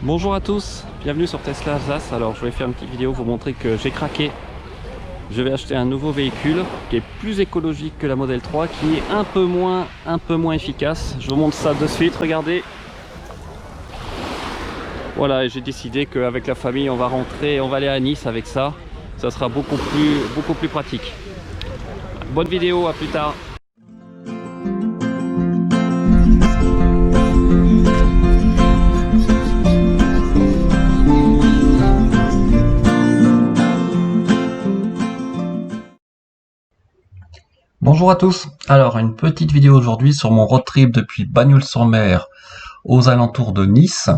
Bonjour à tous, bienvenue sur Tesla Alsace. Alors je vais faire une petite vidéo pour vous montrer que j'ai craqué. Je vais acheter un nouveau véhicule qui est plus écologique que la Model 3, qui est un peu moins efficace. Je vous montre ça de suite, regardez. Voilà, et j'ai décidé qu'avec la famille on va rentrer, on va aller à Nice avec ça. Ça sera beaucoup plus pratique. Bonne vidéo, à plus tard. Bonjour à tous, alors une petite vidéo aujourd'hui sur mon road trip depuis Bagnols-sur-Mer aux alentours de Nice.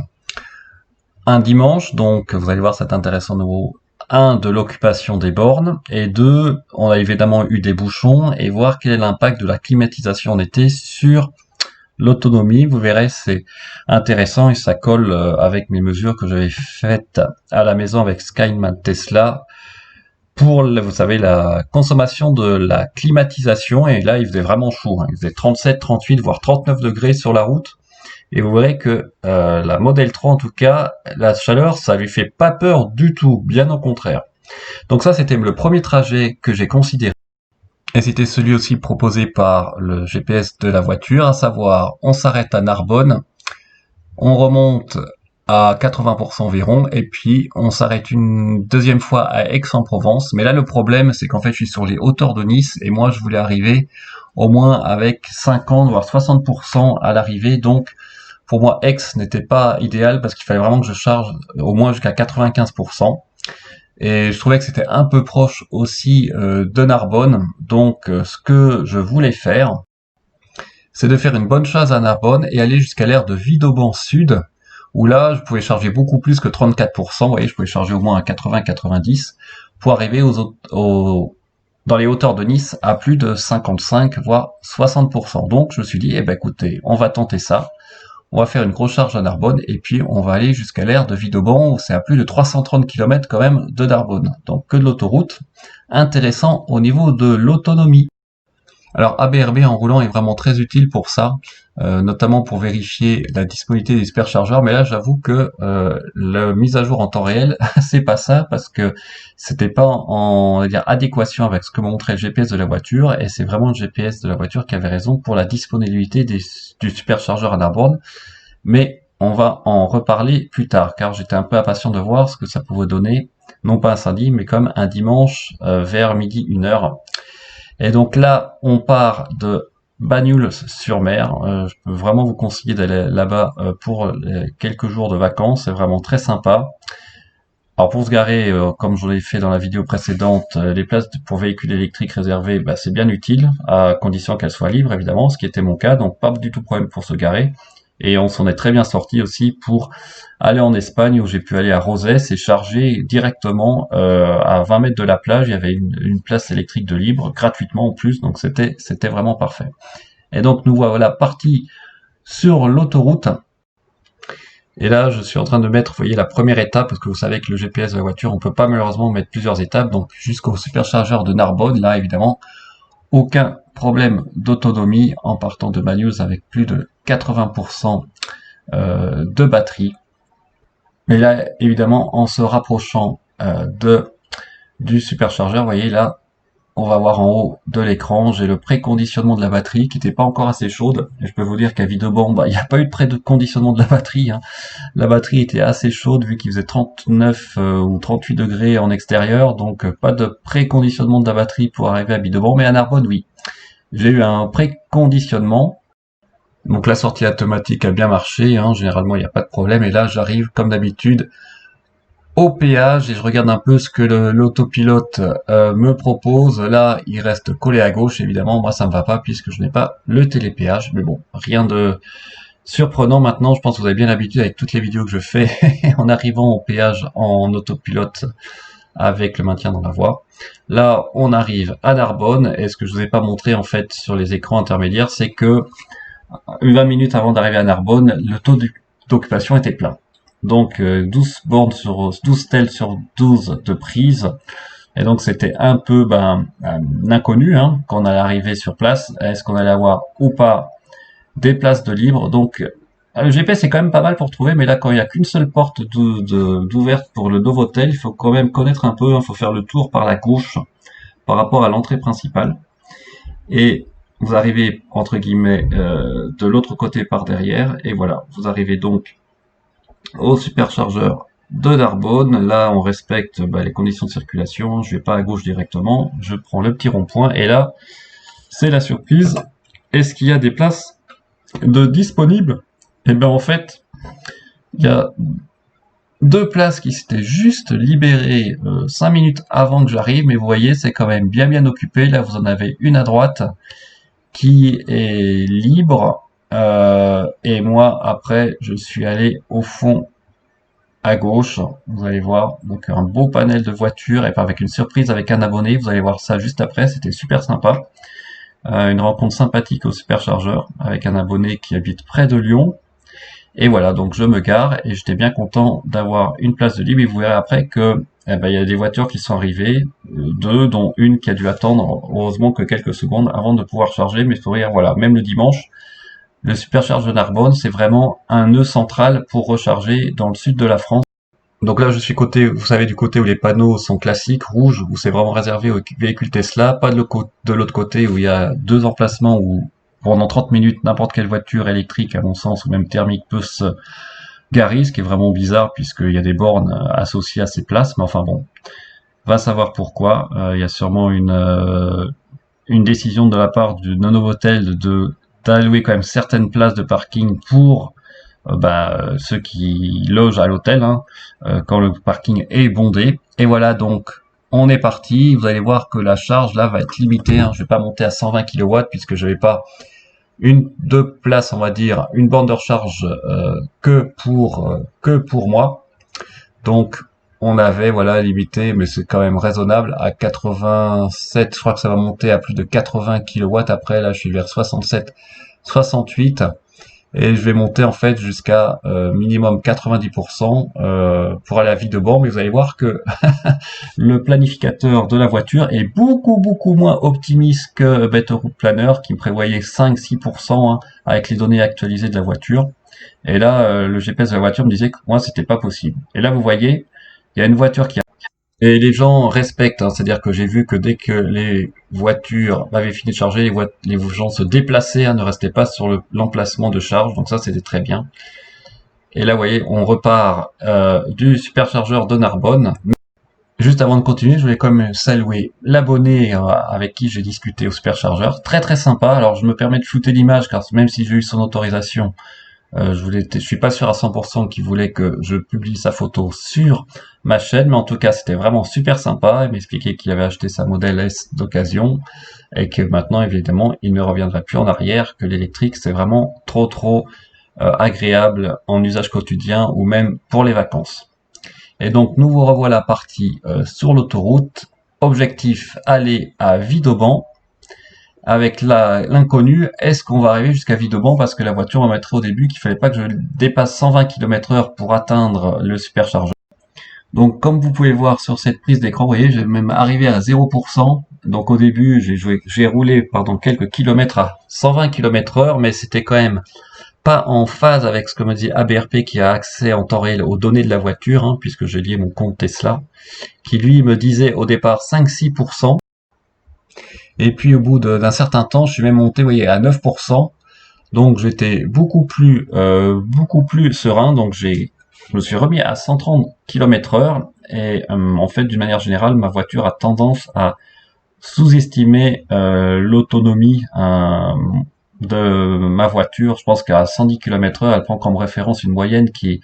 Un dimanche, donc vous allez voir c'est intéressant de nouveau. 1, de l'occupation des bornes, et 2, on a évidemment eu des bouchons, et voir quel est l'impact de la climatisation en été sur l'autonomie. Vous verrez, c'est intéressant et ça colle avec mes mesures que j'avais faites à la maison avec Skyman Tesla pour, vous savez, la consommation de la climatisation. Et là, il faisait vraiment chaud, hein. Il faisait 37, 38, voire 39 degrés sur la route. Et vous verrez que la Model 3, en tout cas, la chaleur, ça lui fait pas peur du tout, bien au contraire. Donc ça, c'était le premier trajet que j'ai considéré. Et c'était celui aussi proposé par le GPS de la voiture, à savoir, on s'arrête à Narbonne, on remonte à 80% environ, et puis on s'arrête une deuxième fois à Aix-en-Provence. Mais là, le problème, c'est qu'en fait, je suis sur les hauteurs de Nice, et moi, je voulais arriver au moins avec 50 voire 60% à l'arrivée. Donc, pour moi, Aix n'était pas idéal parce qu'il fallait vraiment que je charge au moins jusqu'à 95%. Et je trouvais que c'était un peu proche aussi de Narbonne. Donc, ce que je voulais faire, c'est de faire une bonne chasse à Narbonne et aller jusqu'à l'aire de Vidauban Sud, où là, je pouvais charger beaucoup plus que 34%. Vous voyez, je pouvais charger au moins à 80-90 pour arriver dans les hauteurs de Nice à plus de 55 voire 60%. Donc, je me suis dit, eh ben écoutez, on va tenter ça. On va faire une grosse charge à Narbonne et puis on va aller jusqu'à l'aire de Vidauban où c'est à plus de 330 km quand même de Narbonne. Donc que de l'autoroute. Intéressant au niveau de l'autonomie. Alors ABRB en roulant est vraiment très utile pour ça, notamment pour vérifier la disponibilité des superchargeurs. Mais là, j'avoue que la mise à jour en temps réel, c'est pas ça parce que c'était pas en adéquation avec ce que montrait le GPS de la voiture, et c'est vraiment le GPS de la voiture qui avait raison pour la disponibilité du superchargeur à Narbonne. Mais on va en reparler plus tard, car j'étais un peu impatient de voir ce que ça pouvait donner, non pas un samedi, mais comme un dimanche vers midi 1h. Et donc là, on part de Bagnols-sur-Mer. Je peux vraiment vous conseiller d'aller là-bas pour quelques jours de vacances. C'est vraiment très sympa. Alors pour se garer, comme je l'ai fait dans la vidéo précédente, les places pour véhicules électriques réservées, bah, c'est bien utile, à condition qu'elles soient libres évidemment, ce qui était mon cas, donc pas du tout problème pour se garer. Et on s'en est très bien sorti aussi pour aller en Espagne, où j'ai pu aller à Rosés et charger directement à 20 mètres de la plage. Il y avait une place électrique de libre, gratuitement en plus, donc c'était vraiment parfait. Et donc nous voilà partis sur l'autoroute. Et là, je suis en train de mettre, vous voyez, la première étape, parce que vous savez que le GPS de la voiture, on peut pas malheureusement mettre plusieurs étapes, donc jusqu'au superchargeur de Narbonne. Là, évidemment, aucun problème d'autonomie en partant de Bagnols avec plus de 80% de batterie. Mais là, évidemment, en se rapprochant du superchargeur, vous voyez là, on va voir en haut de l'écran, j'ai le préconditionnement de la batterie qui n'était pas encore assez chaude. Et je peux vous dire qu'à Vidauban, il n'y a pas eu de préconditionnement de la batterie, hein. La batterie était assez chaude vu qu'il faisait 39 ou 38 degrés en extérieur, donc pas de préconditionnement de la batterie pour arriver à Vidauban. Mais à Narbonne, oui. J'ai eu un préconditionnement. Donc la sortie automatique a bien marché, hein. Généralement il n'y a pas de problème. Et là j'arrive comme d'habitude au péage et je regarde un peu ce que l'autopilote me propose. Là, il reste collé à gauche, évidemment. Moi, ça me va pas puisque je n'ai pas le télépéage. Mais bon, rien de surprenant maintenant. Je pense que vous avez bien l'habitude avec toutes les vidéos que je fais en arrivant au péage en autopilote avec le maintien dans la voie. Là, on arrive à Narbonne. Et ce que je vous ai pas montré en fait sur les écrans intermédiaires, c'est que 20 minutes avant d'arriver à Narbonne, le taux d'occupation était plein. Donc 12 bornes sur 12 stèles sur 12 de prise. Et donc c'était un peu un inconnu hein, quand on allait arriver sur place. Est-ce qu'on allait avoir ou pas des places de libre? Donc Le GPS est quand même pas mal pour trouver, mais là, quand il n'y a qu'une seule porte d'ouverte pour le Novotel, il faut quand même connaître un peu, il faut faire le tour par la gauche par rapport à l'entrée principale. Et vous arrivez, entre guillemets, de l'autre côté par derrière, et voilà, vous arrivez donc au superchargeur de Narbonne. Là, on respecte les conditions de circulation, je vais pas à gauche directement, je prends le petit rond-point, et là, c'est la surprise. Est-ce qu'il y a des places disponibles? Et bien en fait, il y a 2 places qui s'étaient juste libérées 5 minutes avant que j'arrive, mais vous voyez, c'est quand même bien occupé. Là, vous en avez une à droite qui est libre, et moi, après, je suis allé au fond à gauche. Vous allez voir, donc un beau panel de voitures, et avec une surprise avec un abonné. Vous allez voir ça juste après, c'était super sympa. Une rencontre sympathique au superchargeur avec un abonné qui habite près de Lyon. Et voilà, donc je me gare et j'étais bien content d'avoir une place de libre. Et vous verrez après que il y a des voitures qui sont arrivées, 2, dont une qui a dû attendre heureusement que quelques secondes avant de pouvoir charger. Mais faut dire, voilà, même le dimanche, le supercharge de Narbonne, c'est vraiment un nœud central pour recharger dans le sud de la France. Donc là, je suis côté, vous savez, du côté où les panneaux sont classiques, rouges, où c'est vraiment réservé aux véhicules Tesla, pas de l'autre côté où il y a 2 emplacements où pendant 30 minutes, n'importe quelle voiture électrique, à mon sens, ou même thermique, peut se garer, ce qui est vraiment bizarre, puisqu'il y a des bornes associées à ces places, mais enfin bon, va savoir pourquoi. Il y a sûrement une décision de la part du Novotel d'allouer quand même certaines places de parking pour ceux qui logent à l'hôtel, quand le parking est bondé. Et voilà, donc on est parti. Vous allez voir que la charge là va être limitée, je vais pas monter à 120 kW puisque je vais pas deux places, on va dire, une borne de recharge que pour moi. Donc on avait limité, mais c'est quand même raisonnable, à 87. Je crois que ça va monter à plus de 80 kW après. Là je suis vers 67, 68. Et je vais monter en fait jusqu'à minimum 90% pour aller à vide de bord. Mais vous allez voir que le planificateur de la voiture est beaucoup moins optimiste que Better Route Planner qui me prévoyait 5-6% avec les données actualisées de la voiture. Et là, le GPS de la voiture me disait que moi c'était pas possible. Et là vous voyez, il y a une voiture qui et les gens respectent, c'est-à-dire que j'ai vu que dès que les voitures avaient fini de charger, les gens se déplaçaient, ne restaient pas sur l'emplacement de charge, donc ça c'était très bien. Et là vous voyez, on repart du superchargeur de Narbonne. Juste avant de continuer, je voulais quand même saluer l'abonné avec qui j'ai discuté au superchargeur, très sympa. Alors je me permets de shooter l'image car même si j'ai eu son autorisation, je suis pas sûr à 100% qu'il voulait que je publie sa photo sur ma chaîne, mais en tout cas c'était vraiment super sympa. Il m'expliquait qu'il avait acheté sa Model S d'occasion et que maintenant évidemment il ne reviendrait plus en arrière, que l'électrique c'est vraiment trop agréable en usage quotidien ou même pour les vacances. Et donc nous vous revoilà partis sur l'autoroute, objectif aller à Vidauban. Avec l'inconnu, est-ce qu'on va arriver jusqu'à Vidauban, parce que la voiture m'a montré au début qu'il fallait pas que je dépasse 120 km/h pour atteindre le superchargeur. Donc comme vous pouvez voir sur cette prise d'écran, vous voyez, j'ai même arrivé à 0%. Donc au début, j'ai roulé quelques kilomètres à 120 km/h, mais c'était quand même pas en phase avec ce que me dit ABRP qui a accès en temps réel aux données de la voiture, puisque j'ai lié mon compte Tesla, qui lui me disait au départ 5-6%. Et puis au bout d'un certain temps, je suis même monté, vous voyez, à 9%. Donc j'étais beaucoup plus serein. Donc je me suis remis à 130 km/h. Et en fait, d'une manière générale, ma voiture a tendance à sous-estimer l'autonomie de ma voiture. Je pense qu'à 110 km/h, elle prend comme référence une moyenne qui est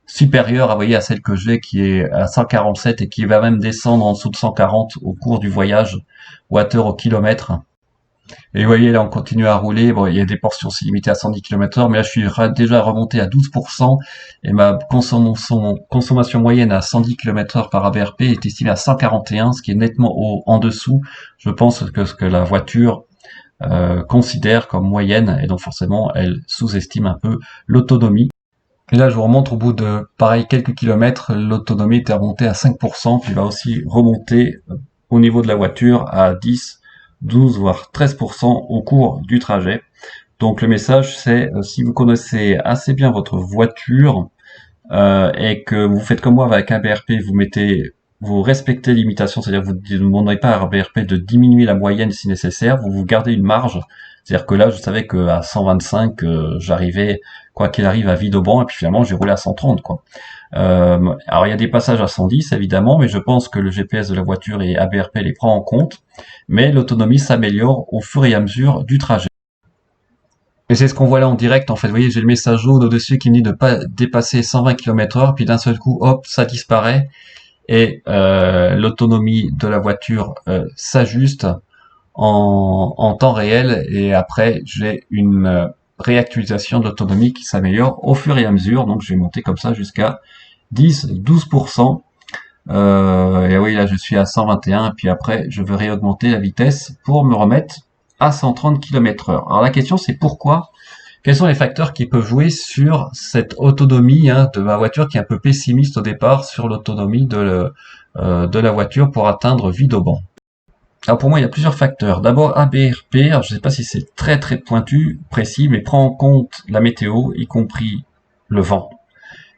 supérieure à celle que j'ai, qui est à 147 et qui va même descendre en dessous de 140 au cours du voyage, watts au kilomètre. Et vous voyez, là, on continue à rouler. Bon, il y a des portions aussi limitées à 110 km/h, mais là, je suis déjà remonté à 12%, et ma consommation moyenne à 110 km/h par ABRP est estimée à 141, ce qui est nettement en dessous, je pense, que ce que la voiture considère comme moyenne, et donc forcément, elle sous-estime un peu l'autonomie. Et là, je vous remonte au bout de, pareil, quelques kilomètres, l'autonomie était remontée à 5%, puis va aussi remonter au niveau de la voiture à 10, 12, voire 13% au cours du trajet. Donc le message c'est si vous connaissez assez bien votre voiture et que vous faites comme moi avec ABRP, vous respectez l'imitation, c'est-à-dire vous ne demanderez pas à ABRP de diminuer la moyenne si nécessaire, vous gardez une marge. C'est-à-dire que là, je savais qu'à 125, j'arrivais, quoi qu'il arrive, à vide au banc, et puis finalement, j'ai roulé à 130, quoi. Alors, il y a des passages à 110, évidemment, mais je pense que le GPS de la voiture et ABRP les prend en compte, mais l'autonomie s'améliore au fur et à mesure du trajet. Et c'est ce qu'on voit là en direct, en fait. Vous voyez, j'ai le message jaune au-dessus qui me dit de pas dépasser 120 km/h, puis d'un seul coup, hop, ça disparaît, et l'autonomie de la voiture s'ajuste en temps réel, et après j'ai une réactualisation de l'autonomie qui s'améliore au fur et à mesure. Donc je vais monter comme ça jusqu'à 10-12%. Et oui, là je suis à 121, et puis après je vais réaugmenter la vitesse pour me remettre à 130 km/h. Alors la question c'est pourquoi? Quels sont les facteurs qui peuvent jouer sur cette autonomie de ma voiture, qui est un peu pessimiste au départ sur l'autonomie de la voiture pour atteindre vide au banc? Alors pour moi, il y a plusieurs facteurs. D'abord, ABRP, alors je ne sais pas si c'est très très pointu, précis, mais prend en compte la météo, y compris le vent.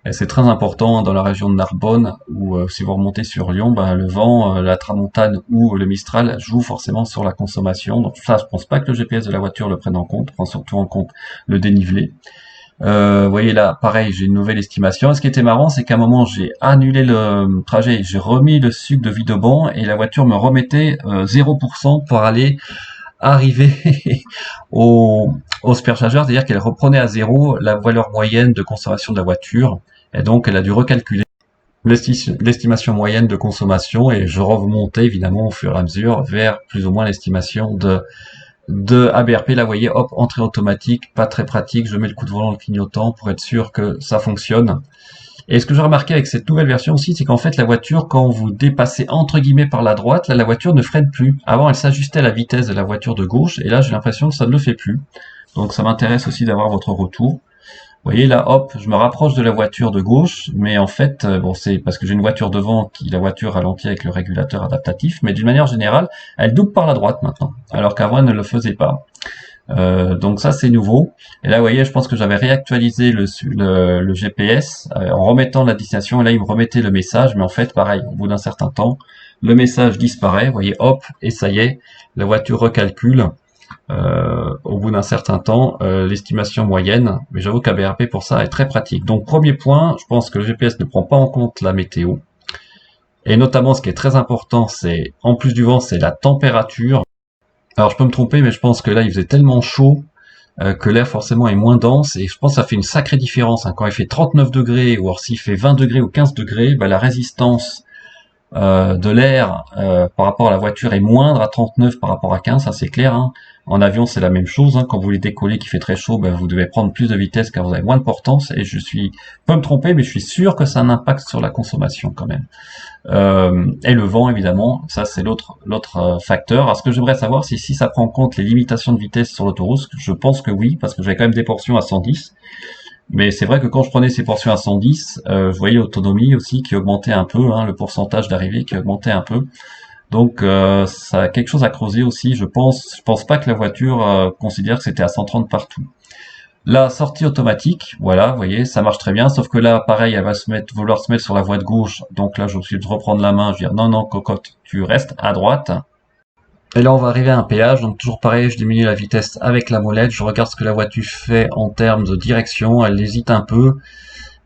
Et c'est très important dans la région de Narbonne, où si vous remontez sur Lyon, le vent, la tramontane ou le Mistral joue forcément sur la consommation. Donc ça, je pense pas que le GPS de la voiture le prenne en compte, prend surtout en compte le dénivelé. Vous voyez là, pareil, j'ai une nouvelle estimation. Et ce qui était marrant, c'est qu'à un moment, j'ai annulé le trajet, j'ai remis le sucre de vide au banc et la voiture me remettait 0% pour aller arriver au superchargeur, c'est-à-dire qu'elle reprenait à zéro la valeur moyenne de consommation de la voiture. Et donc, elle a dû recalculer l'estimation moyenne de consommation, et je remontais évidemment au fur et à mesure vers plus ou moins l'estimation de ABRP. Là, vous voyez, hop, entrée automatique, pas très pratique. Je mets le coup de volant, le clignotant pour être sûr que ça fonctionne. Et ce que j'ai remarqué avec cette nouvelle version aussi, c'est qu'en fait, la voiture, quand vous dépassez entre guillemets par la droite, là, la voiture ne freine plus. Avant, elle s'ajustait à la vitesse de la voiture de gauche, et là, j'ai l'impression que ça ne le fait plus. Donc, ça m'intéresse aussi d'avoir votre retour. Vous voyez là, hop, je me rapproche de la voiture de gauche, mais en fait, bon, c'est parce que j'ai une voiture devant la voiture ralentit avec le régulateur adaptatif, mais d'une manière générale, elle double par la droite maintenant, alors qu'avant elle ne le faisait pas. Donc ça c'est nouveau. Et là, vous voyez, je pense que j'avais réactualisé le GPS en remettant la destination, et là il me remettait le message, mais en fait, pareil, au bout d'un certain temps, le message disparaît. Vous voyez, hop, et ça y est, la voiture recalcule. Au bout d'un certain temps, l'estimation moyenne, mais j'avoue qu'ABRP pour ça est très pratique. Donc premier point, je pense que le GPS ne prend pas en compte la météo, et notamment ce qui est très important, c'est en plus du vent, c'est la température. Alors je peux me tromper, mais je pense que là il faisait tellement chaud que l'air forcément est moins dense, et je pense que ça fait une sacrée différence, hein. Quand il fait 39 degrés, ou alors s'il fait 20 degrés ou 15 degrés, la résistance de l'air par rapport à la voiture est moindre à 39 par rapport à 15, ça c'est clair, hein. En avion c'est la même chose, hein. Quand vous voulez décoller qui fait très chaud, vous devez prendre plus de vitesse car vous avez moins de portance, et je peux me tromper, mais je suis sûr que ça a un impact sur la consommation quand même. Et le vent évidemment, ça c'est l'autre facteur. Alors ce que j'aimerais savoir, c'est si ça prend en compte les limitations de vitesse sur l'autoroute. Je pense que oui, parce que j'avais quand même des portions à 110. Mais c'est vrai que quand je prenais ces portions à 110, je voyais l'autonomie aussi qui augmentait un peu, hein, le pourcentage d'arrivée qui augmentait un peu. Donc ça a quelque chose à creuser aussi. Je pense pas que la voiture considère que c'était à 130 partout. La sortie automatique, voilà, vous voyez, ça marche très bien, sauf que là, pareil, elle va vouloir se mettre sur la voie de gauche. Donc là, je suis obligé de reprendre la main, je vais dire non, non, cocotte, tu restes à droite. Et là, on va arriver à un péage, donc toujours pareil, je diminue la vitesse avec la molette, je regarde ce que la voiture fait en termes de direction, elle hésite un peu,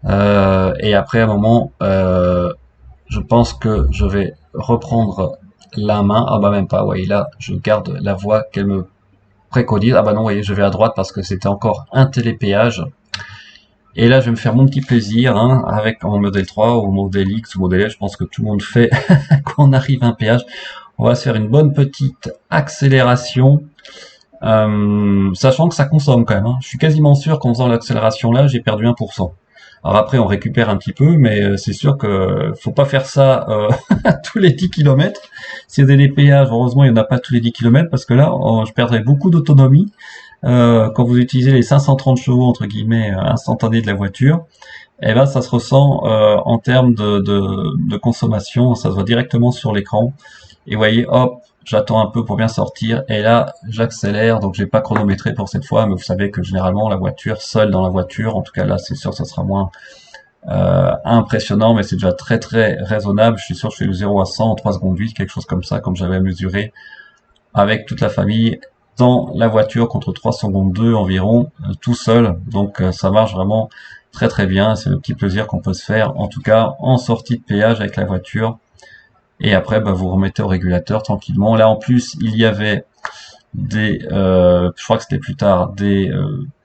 et après, à un moment, je pense que je vais reprendre la main. Ah même pas, ouais, là, je garde la voie qu'elle me préconise. Ah non, vous voyez, je vais à droite parce que c'était encore un télépéage. Et là, je vais me faire mon petit plaisir, hein, avec mon modèle 3 ou modèle X ou modèle S, je pense que tout le monde fait quand on arrive à un péage. On va se faire une bonne petite accélération, sachant que ça consomme quand même, hein. Je suis quasiment sûr qu'en faisant l'accélération là, j'ai perdu 1%. Alors après, on récupère un petit peu, mais c'est sûr que faut pas faire ça tous les 10 km. Si y a des péages, heureusement, il n'y en a pas tous les 10 km, parce que là, je perdrais beaucoup d'autonomie. Quand vous utilisez les 530 chevaux, entre guillemets, instantanés de la voiture, et ça se ressent en termes de consommation, ça se voit directement sur l'écran. Et vous voyez, hop, j'attends un peu pour bien sortir, et là, j'accélère, donc j'ai pas chronométré pour cette fois, mais vous savez que généralement, la voiture, seule dans la voiture, en tout cas là, c'est sûr, ça sera moins impressionnant, mais c'est déjà très très raisonnable. Je suis sûr que je fais le 0 à 100 en 3 secondes 8, quelque chose comme ça, comme j'avais mesuré avec toute la famille dans la voiture contre 3 secondes 2 environ, tout seul. Donc ça marche vraiment très très bien. C'est le petit plaisir qu'on peut se faire, en tout cas en sortie de péage avec la voiture. Et après, bah, vous remettez au régulateur tranquillement. Là en plus, il y avait des, je crois que c'était plus tard,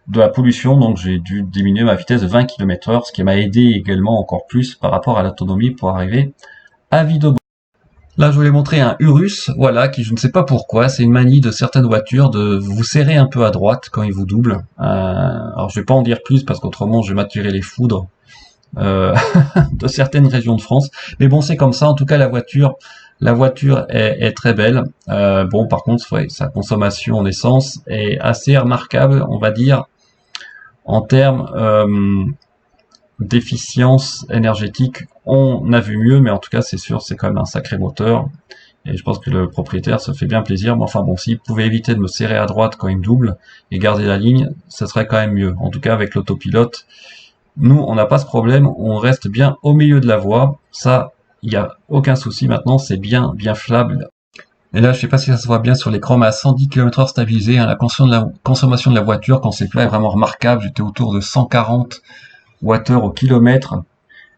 de la pollution, donc j'ai dû diminuer ma vitesse de 20 km/h, ce qui m'a aidé également encore plus par rapport à l'autonomie pour arriver à Vidobon. Là, je voulais montrer un Urus, voilà, qui je ne sais pas pourquoi, c'est une manie de certaines voitures de vous serrer un peu à droite quand ils vous doublent. Alors, je vais pas en dire plus parce qu'autrement, je vais m'attirer les foudres de certaines régions de France. Mais bon, c'est comme ça. En tout cas, la voiture est très belle. Bon, par contre, ouais, sa consommation en essence est assez remarquable, on va dire, en termes d'efficience énergétique. On a vu mieux, mais en tout cas, c'est sûr, c'est quand même un sacré moteur. Et je pense que le propriétaire se fait bien plaisir. Mais enfin bon, s'il pouvait éviter de me serrer à droite quand il me double et garder la ligne, ça serait quand même mieux. En tout cas, avec l'autopilote, nous, on n'a pas ce problème. On reste bien au milieu de la voie. Ça, il n'y a aucun souci maintenant. C'est bien fiable. Et là, je sais pas si ça se voit bien sur l'écran, mais à 110 km/h stabilisé, hein, la consommation de la voiture, quand c'est plat, est vraiment remarquable. J'étais autour de 140 Wh au kilomètre,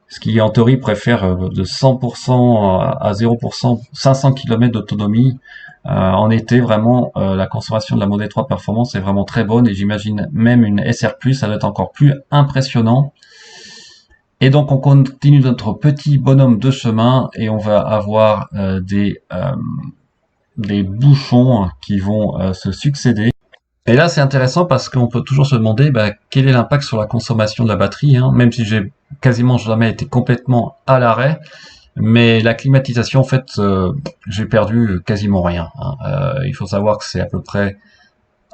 ce qui en théorie préfère de 100% à 0%, 500 km d'autonomie. En été, vraiment, la consommation de la Model 3 Performance est vraiment très bonne, et j'imagine même une SR+, ça doit être encore plus impressionnant. Et donc on continue notre petit bonhomme de chemin, et on va avoir des bouchons qui vont se succéder. Et là, c'est intéressant parce qu'on peut toujours se demander quel est l'impact sur la consommation de la batterie, hein, même si j'ai quasiment jamais été complètement à l'arrêt. Mais la climatisation, en fait, j'ai perdu quasiment rien, hein. Il faut savoir que c'est à peu près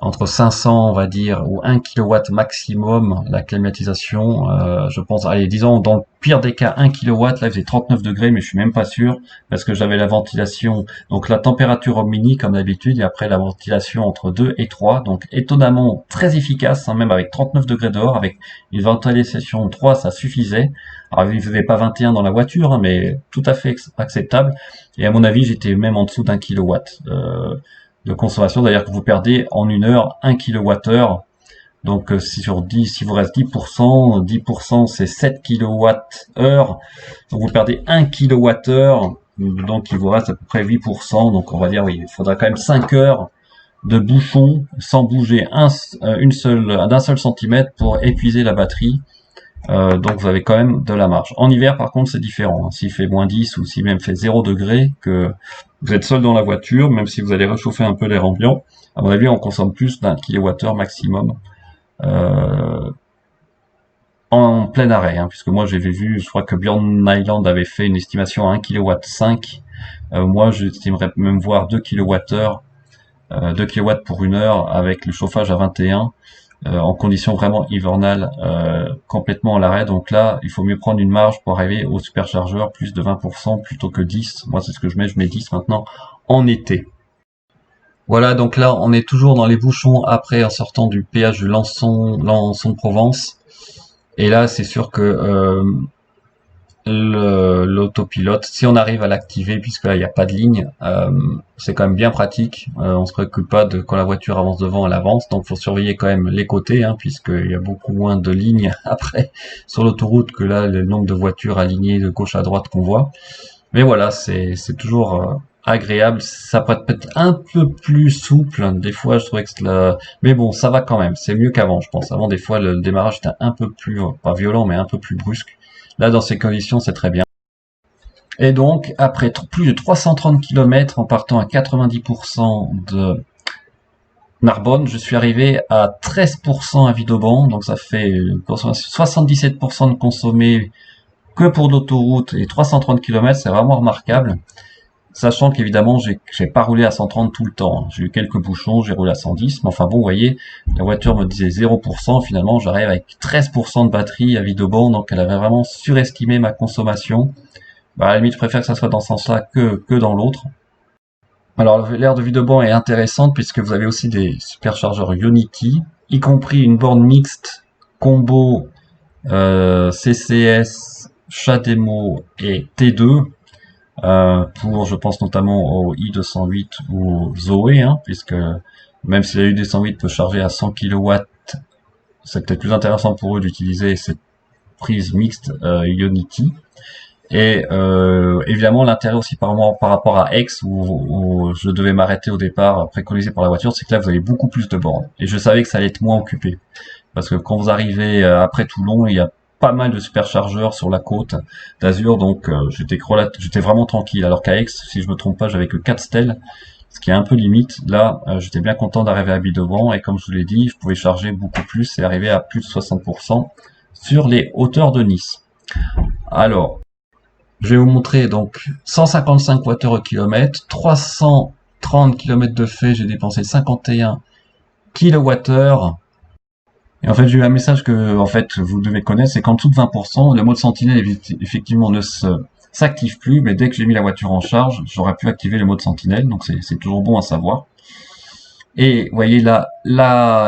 entre 500, on va dire, ou 1 kW maximum la climatisation. Je pense, allez, disons, dans le pire des cas, 1 kW, là, il faisait 39 degrés, mais je suis même pas sûr, parce que j'avais la ventilation, donc la température au mini, comme d'habitude, et après la ventilation entre 2 et 3, donc étonnamment très efficace, hein, même avec 39 degrés dehors, avec une ventilation 3, ça suffisait. Alors, il faisait pas 21 dans la voiture, hein, mais tout à fait acceptable, et à mon avis, j'étais même en dessous d'1 kW. De consommation, c'est-à-dire que vous perdez en une heure 1 kWh. Donc si sur 10, si vous reste 10%, 10% c'est 7 kWh. Donc vous perdez 1 kWh, donc il vous reste à peu près 8%. Donc on va dire, oui, il faudra quand même 5 heures de bouchon sans bouger d'un seul centimètre pour épuiser la batterie. Donc vous avez quand même de la marge. En hiver, par contre, c'est différent, hein. S'il fait moins 10 ou s'il même fait 0 degré, que vous êtes seul dans la voiture, même si vous allez réchauffer un peu l'air ambiant, à mon avis, on consomme plus d'1 kWh maximum en plein arrêt, hein, puisque moi j'avais vu, je crois que Bjorn Island avait fait une estimation à 1 kW5. Moi, j'estimerais même voir 2 kWh, 2 kW pour une heure avec le chauffage à 21. En conditions vraiment hivernales, complètement à l'arrêt. Donc là, il faut mieux prendre une marge pour arriver au superchargeur, plus de 20% plutôt que 10. Moi, c'est ce que je mets 10 maintenant en été. Voilà, donc là, on est toujours dans les bouchons après en sortant du péage de Lançon de Provence. Et là, c'est sûr que l'autopilote, si on arrive à l'activer, puisque là il n'y a pas de ligne, c'est quand même bien pratique. On se préoccupe pas de quand la voiture avance devant, elle avance, donc faut surveiller quand même les côtés, hein, puisqu'il y a beaucoup moins de lignes après sur l'autoroute que là le nombre de voitures alignées de gauche à droite qu'on voit. Mais voilà, c'est toujours agréable. Ça peut être un peu plus souple, des fois je trouvais que mais bon, ça va quand même, c'est mieux qu'avant, je pense. Avant, des fois le démarrage était un peu plus, pas violent, mais un peu plus brusque. Là, dans ces conditions, c'est très bien. Et donc, après plus de 330 km en partant à 90% de Narbonne, je suis arrivé à 13% à Vidobon. Donc, ça fait 77% de consommé que pour l'autoroute et 330 km, c'est vraiment remarquable. Sachant qu'évidemment, j'ai pas roulé à 130 tout le temps. J'ai eu quelques bouchons, j'ai roulé à 110. Mais enfin bon, vous voyez, la voiture me disait 0%. Finalement, j'arrive avec 13% de batterie à Vidobon. Donc, elle avait vraiment surestimé ma consommation. À la limite, je préfère que ça soit dans ce sens-là que dans l'autre. Alors l'aire de Villeurbanne est intéressante puisque vous avez aussi des superchargeurs Ionity, y compris une borne mixte combo CCS, CHAdeMO et T2 pour, je pense notamment au i208 ou au Zoé, hein, puisque même si la U208 peut charger à 100 kW, c'est peut-être plus intéressant pour eux d'utiliser cette prise mixte Ionity. Et évidemment, l'intérêt aussi par rapport à Aix, où je devais m'arrêter au départ, préconisé par la voiture, c'est que là, vous avez beaucoup plus de bornes. Et je savais que ça allait être moins occupé. Parce que quand vous arrivez après Toulon, il y a pas mal de superchargeurs sur la côte d'Azur, donc j'étais vraiment tranquille. Alors qu'à Aix, si je me trompe pas, j'avais que 4 stèles, ce qui est un peu limite. Là, j'étais bien content d'arriver à Villeurbanne, et comme je vous l'ai dit, je pouvais charger beaucoup plus et arriver à plus de 60% sur les hauteurs de Nice. Alors, je vais vous montrer donc 155 Wh/km, 330 km de fait, j'ai dépensé 51 kWh. Et en fait, j'ai eu un message que en fait vous devez connaître, c'est qu'en dessous de 20%, le mode sentinelle effectivement ne s'active plus, mais dès que j'ai mis la voiture en charge, j'aurais pu activer le mode sentinelle, donc c'est toujours bon à savoir. Et vous voyez là,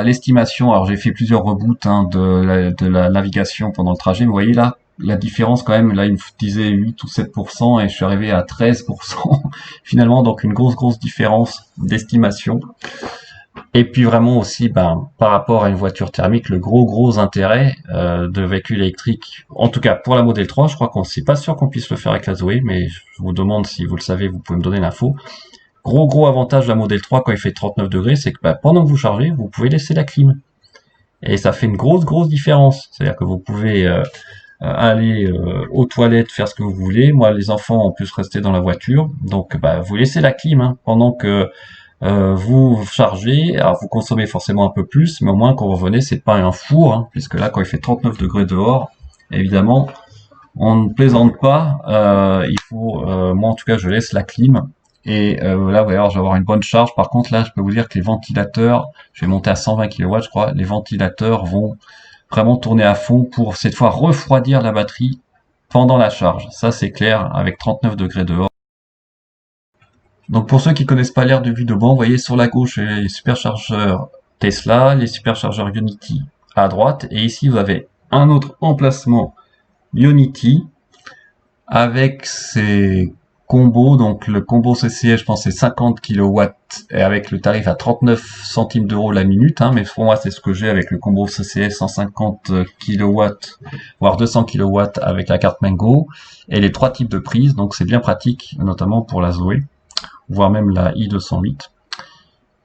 l'estimation, alors j'ai fait plusieurs reboots hein, de la navigation pendant le trajet, mais vous voyez là, la différence quand même, là il me disait 8 ou 7% et je suis arrivé à 13% finalement, donc une grosse différence d'estimation. Et puis vraiment aussi, par rapport à une voiture thermique, le gros intérêt de véhicule électrique, en tout cas pour la Model 3, je crois qu'on c'est pas sûr qu'on puisse le faire avec la Zoé, mais je vous demande si vous le savez, vous pouvez me donner l'info. Gros avantage de la Model 3 quand il fait 39 degrés, c'est que pendant que vous chargez, vous pouvez laisser la clim. Et ça fait une grosse différence. C'est-à-dire que vous pouvez aller aux toilettes, faire ce que vous voulez. Moi, les enfants ont pu rester dans la voiture. Donc, vous laissez la clim hein, pendant que vous chargez. Alors, vous consommez forcément un peu plus, mais au moins, quand vous revenez, c'est pas un four. Hein, puisque là, quand il fait 39 degrés dehors, évidemment, on ne plaisante pas. Il faut, moi en tout cas, je laisse la clim. Et là, vous allez voir, je vais avoir une bonne charge. Par contre, là, je peux vous dire que les ventilateurs, je vais monter à 120 kW, je crois, les ventilateurs vont vraiment tourner à fond pour cette fois refroidir la batterie pendant la charge. Ça, c'est clair, avec 39 degrés dehors. Donc, pour ceux qui connaissent pas l'air de Villeurbanne, vous voyez sur la gauche les superchargeurs Tesla, les superchargeurs Ionity à droite. Et ici, vous avez un autre emplacement Ionity avec ses combos, donc le combo CCS, je pense c'est 50 kW et avec le tarif à 39 centimes d'euros la minute, hein, mais pour moi c'est ce que j'ai avec le combo CCS 150 kW voire 200 kW avec la carte Mango et les 3 types de prises, donc c'est bien pratique notamment pour la Zoé, voire même la i208.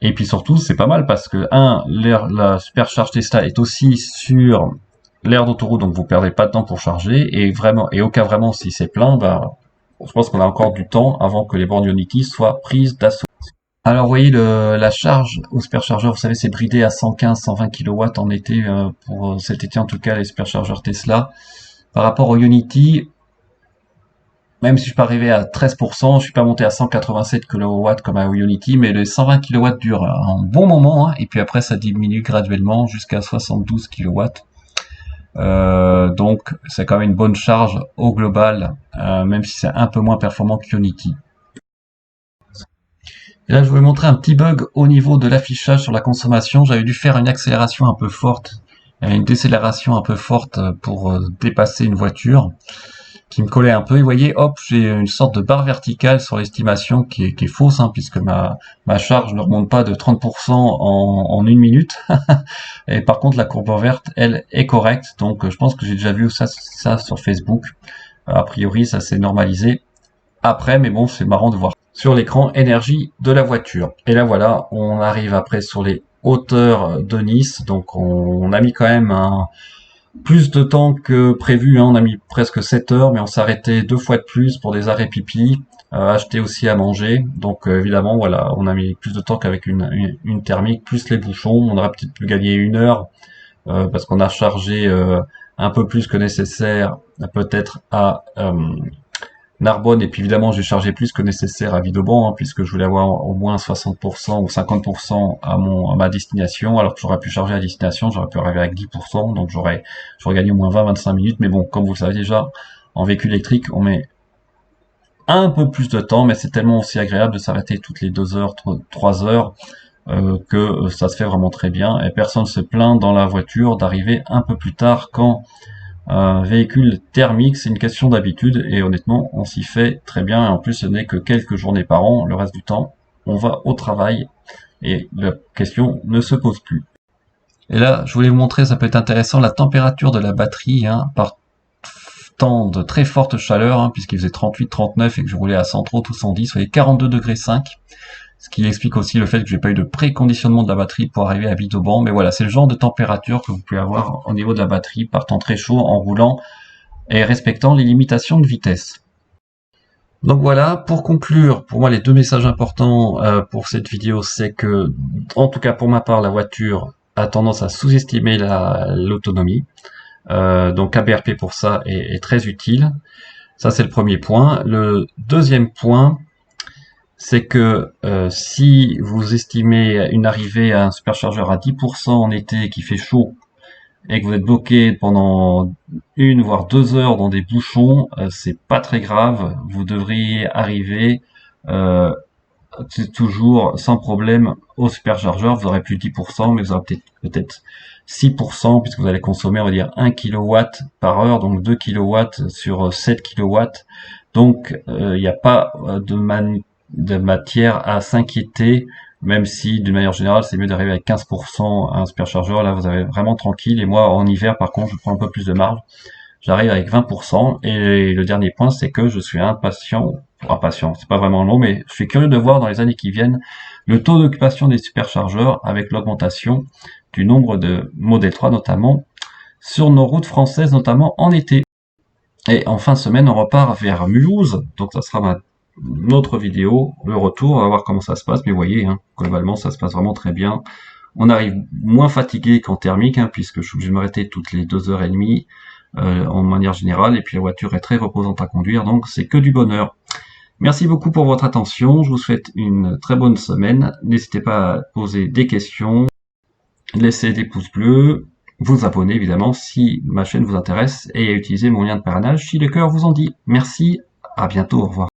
Et puis surtout c'est pas mal parce que la supercharge Tesla est aussi sur l'aire d'autoroute, donc vous perdez pas de temps pour charger, et au cas vraiment si c'est plein, je pense qu'on a encore du temps avant que les bornes Ionity soient prises d'assaut. Alors vous voyez la charge au superchargeur, vous savez c'est bridé à 115-120 kW en été, pour cet été en tout cas les superchargeurs Tesla. Par rapport au Ionity, même si je suis pas arrivé à 13%, je suis pas monté à 187 kW comme à Ionity, mais les 120 kW durent un bon moment, hein, et puis après ça diminue graduellement jusqu'à 72 kW. Donc c'est quand même une bonne charge au global, même si c'est un peu moins performant que Ionity. Et là je vais vous montrer un petit bug au niveau de l'affichage sur la consommation. J'avais dû faire une accélération un peu forte, une décélération un peu forte pour dépasser une voiture qui me collait un peu. Et vous voyez, hop, j'ai une sorte de barre verticale sur l'estimation qui est fausse, hein, puisque ma charge ne remonte pas de 30% en une minute. Et par contre, la courbe verte, elle, est correcte. Donc, je pense que j'ai déjà vu ça sur Facebook. A priori, ça s'est normalisé après, mais bon, c'est marrant de voir sur l'écran énergie de la voiture. Et là, voilà, on arrive après sur les hauteurs de Nice. Donc, on a mis quand même plus de temps que prévu, hein. On a mis presque 7 heures, mais on s'arrêtait 2 fois de plus pour des arrêts pipi, acheter aussi à manger. Donc évidemment, voilà, on a mis plus de temps qu'avec une thermique, plus les bouchons. On aurait peut-être pu gagner 1 heure, parce qu'on a chargé un peu plus que nécessaire, peut-être à Narbonne, et puis évidemment j'ai chargé plus que nécessaire à Villeurbanne, hein, puisque je voulais avoir au moins 60% ou 50% à ma destination, alors que j'aurais pu charger à destination, j'aurais pu arriver avec 10%, donc j'aurais gagné au moins 20-25 minutes, mais bon, comme vous le savez déjà, en véhicule électrique, on met un peu plus de temps, mais c'est tellement aussi agréable de s'arrêter toutes les 2 heures, 3 heures, que ça se fait vraiment très bien, et personne ne se plaint dans la voiture d'arriver un peu plus tard quand un véhicule thermique, c'est une question d'habitude, et honnêtement, on s'y fait très bien, et en plus ce n'est que quelques journées par an, le reste du temps, on va au travail, et la question ne se pose plus. Et là, je voulais vous montrer, ça peut être intéressant, la température de la batterie, par temps de très forte chaleur, puisqu'il faisait 38-39 et que je roulais à 130 ou 110, vous voyez 42 degrés 5, ce qui explique aussi le fait que j'ai pas eu de préconditionnement de la batterie pour arriver à Villeauban. Mais voilà, c'est le genre de température que vous pouvez avoir au niveau de la batterie par temps très chaud en roulant et respectant les limitations de vitesse. Donc voilà, pour conclure, pour moi les 2 messages importants pour cette vidéo, c'est que, en tout cas pour ma part, la voiture a tendance à sous-estimer l'autonomie. Donc ABRP pour ça est très utile. Ça c'est le premier point. Le deuxième point, c'est que si vous estimez une arrivée à un superchargeur à 10% en été qui fait chaud et que vous êtes bloqué pendant 1 voire 2 heures dans des bouchons, c'est pas très grave. Vous devriez arriver toujours sans problème au superchargeur. Vous aurez plus de 10%, mais vous aurez peut-être 6%, puisque vous allez consommer, on va dire, 1 kW par heure, donc 2 kW sur 7 kW. Donc, il n'y a pas de matière à s'inquiéter, même si, d'une manière générale, c'est mieux d'arriver avec 15% à un superchargeur. Là, vous avez vraiment tranquille. Et moi, en hiver, par contre, je prends un peu plus de marge. J'arrive avec 20%. Et le dernier point, c'est que je suis impatient, c'est pas vraiment long, mais je suis curieux de voir dans les années qui viennent le taux d'occupation des superchargeurs avec l'augmentation du nombre de Model 3 notamment sur nos routes françaises, notamment en été. Et en fin de semaine, on repart vers Mulhouse, donc ça sera notre vidéo, le retour, on va voir comment ça se passe, mais vous voyez, globalement ça se passe vraiment très bien. On arrive moins fatigué qu'en thermique, puisque je suis obligé de m'arrêter toutes les 2h30 en manière générale, et puis la voiture est très reposante à conduire, donc c'est que du bonheur. Merci beaucoup pour votre attention, je vous souhaite une très bonne semaine, n'hésitez pas à poser des questions, laisser des pouces bleus, vous abonner évidemment si ma chaîne vous intéresse, et à utiliser mon lien de parrainage si le cœur vous en dit. Merci, à bientôt, au revoir.